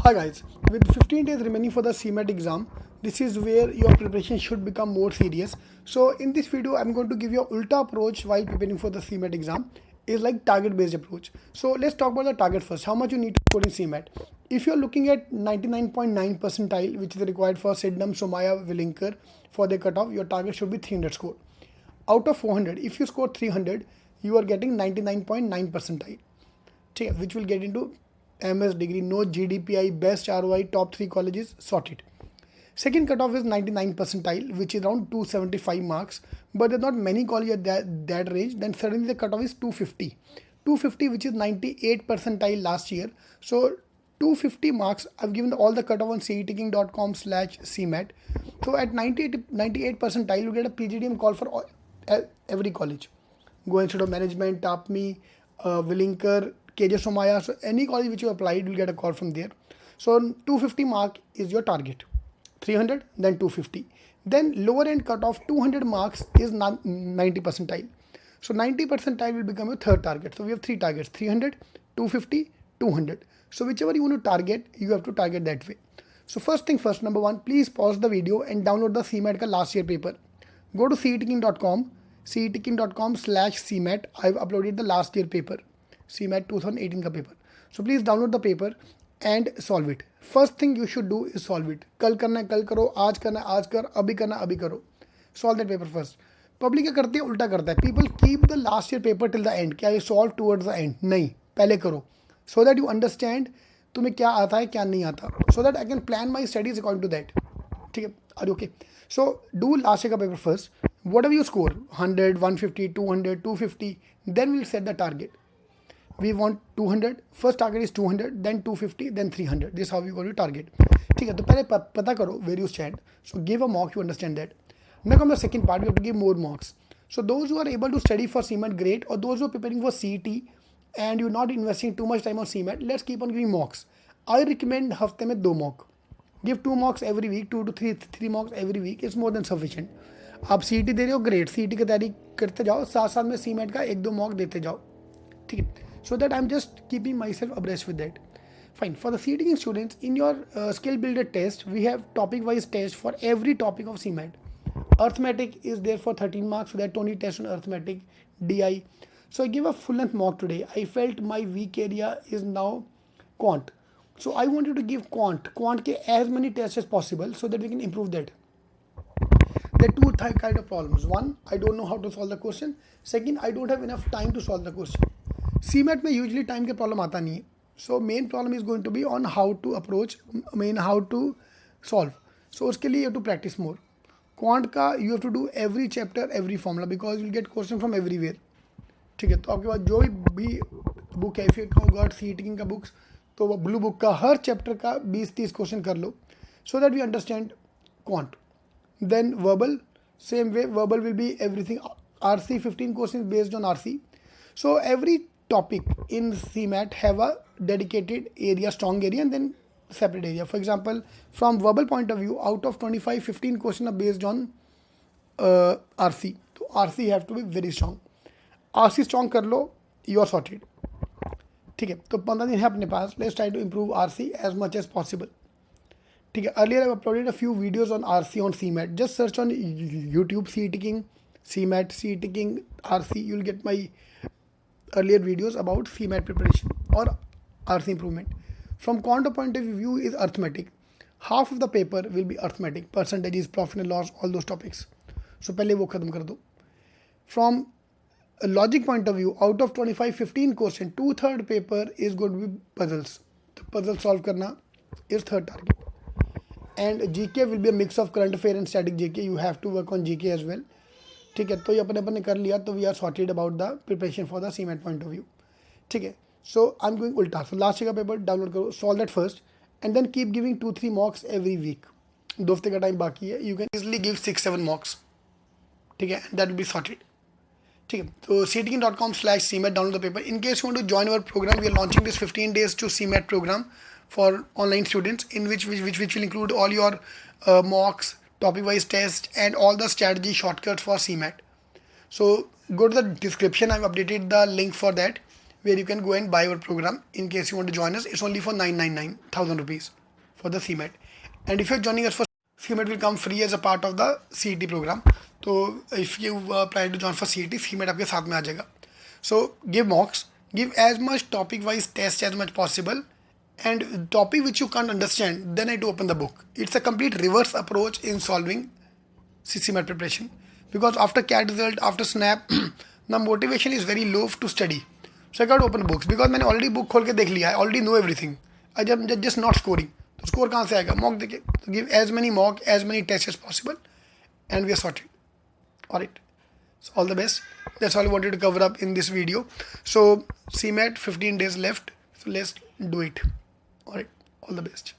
Hi guys, with 15 days remaining for the CMAT exam, this is where your preparation should become more serious. So in this video, I'm going to give you a ulta approach while preparing for the CMAT exam. Is like target based approach. So let's talk about the target first. How much you need to score in CMAT. If you're looking at 99.9 percentile, which is required for Sidnam, Somaya, Willinker for the cutoff, your target should be 300 score. Out of 400, if you score 300, you are getting 99.9 percentile. Which will get into MS degree, no GDPI, best ROI, top 3 colleges, sorted. Second cutoff is 99 percentile, which is around 275 marks, but there are not many colleges at that range. Then suddenly the cutoff is 250. 250, which is 98 percentile last year. So 250 marks, I've given all the cutoff on CMATking.com/CMAT. So at 98 percentile, you get a PGDM call for every college. Go Institute of Management, TAPME, Willinker, KJ Somaya. So any college which you applied, you'll get a call from there. So 250 mark is your target. 300, then 250. Then lower end cutoff 200 marks is 90 percentile. So 90 percentile will become your third target. So we have three targets: 300, 250, 200. So whichever you want to target, you have to target that way. So first thing first, number one, please pause the video and download the CMAT ka last year paper. Go to CMATking.com, CMATking.com/CMAT. I've uploaded the last year paper, CMAT 2018 का paper. So please download the paper and solve it. First thing you should do is solve it. कल करना है कल करो, आज करना है आज कर, अभी करना है अभी करो. Solve that paper first. Public क्या करती है, उल्टा करता है. People keep the last year paper till the end. क्या ये solve towards the end? नहीं, पहले करो. So that you understand तुम्हें क्या आता है क्या नहीं आता. So that I can plan my studies according to that. ठीक है, are you okay? So do last year का paper first. Whatever you score, 100, 150, 200, 250, then we'll set the target. We want 200, first target is 200, then 250, then 300. This is how we're going to target. ठीक है, तो पहले पता करो where you stand. So give a mock, you understand that. Now come the second part, we have to give more mocks. So those who are able to study for CMAT, great. Or those who are preparing for CET and you're not investing too much time on CMAT, let's keep on giving mocks. I recommend हफ्ते में 2 mock. Give 2 mocks every week, 2 to 3 mocks every week. It's more than sufficient. आप CET दे रहे हो, great. CET की तैयारी करते जाओ, साथ साथ में CMAT का 1-2 मॉक देते जाओ. ठीक है. So that I'm just keeping myself abreast with that. Fine. For the CETing students, in your skill builder test, we have topic wise test for every topic of CMAT. Arithmetic is there for 13 marks, so there are 20 tests on arithmetic, DI. So I give a full length mock today. I felt my weak area is now quant. So I wanted to give quant ke as many tests as possible so that we can improve that. There are two kind of problems. One, I don't know how to solve the question. Second, I don't have enough time to solve the question. CMAT में usually time के problem आता नहीं है. So main problem is going to be on how to approach, how to solve. So उसके लिए you have to practice more. Quant का you have to do every chapter, every formula because you'll get question from everywhere. ठीक है, तो आपके पास जो भी book है, if you got CETing का books, तो वो blue book का हर chapter का 20-30 question कर लो, so that we understand quant. Then verbal, same way, verbal will be everything. RC 15 questions based on RC. So every topic in CMAT have a dedicated area, strong area, and then separate area. For example, from verbal point of view, out of 25, 15 questions are based on RC. So RC have to be very strong. RC strong कर लो, you are sorted. ठीक है, तो 15 दिन है अपने पास. Let's try to improve RC as much as possible. ठीक है, earlier I've uploaded a few videos on RC on CMAT. Just search on YouTube CETking, CMAT, CETking, RC. You'll get my earlier videos about CMAT preparation or RC improvement. From quant point of view is arithmetic. Half of the paper will be arithmetic, percentages, profit and loss, all those topics. So पहले वो खत्म कर दो. From a logic point of view, out of 25, 15 question, 2/3 paper is going to be puzzles. The puzzle solve करना is third target. And GK will be a mix of current affair and static GK. You have to work on GK as well. ठीक है, तो ये अपने अपने कर लिया तो we are sorted about the preparation for the CMAT point of view. ठीक है, सो आई एम गोइंग उल्टा. सो लास्ट का पेपर डाउनलोड करो, solve that first and then keep giving 2-3 mocks every week. 2 हफ्ते का टाइम बाकी है. You can easily give 6-7 mocks. ठीक है, दैट विल बी सॉर्टेड. ठीक है, तो CMATking.com/CMAT download the paper. In case you want to join our programme, we are launching this 15 days to CMAT program for online students in which will include all your mocks, topic wise test and all the strategy shortcuts for CMAT. So go to the description, I've updated the link for that. where you can go and buy our program in case you want to join us. It's only for 999,000 rupees for the CMAT. And if you're joining us for CMAT will come free as a part of the CET program. So if you plan to join for CET, CMAT आपके साथ में आ जाएगा. So give mocks, give as much topic wise test as much possible, and topic which you can't understand, then I do open the book. It's a complete reverse approach in solving CMAT preparation, because after CAT result, after SNAP, the motivation is very low to study. So I can't open books because मैंने already book खोल के देख लिया. I already know everything. I just not scoring. तो score कहाँ से आएगा? Mock देके. So give as many mock, as many tests as possible, and we are sorted. Alright. So all the best. That's all I wanted to cover up in this video. So CMAT 15 days left. So let's do it. Alright. All the best.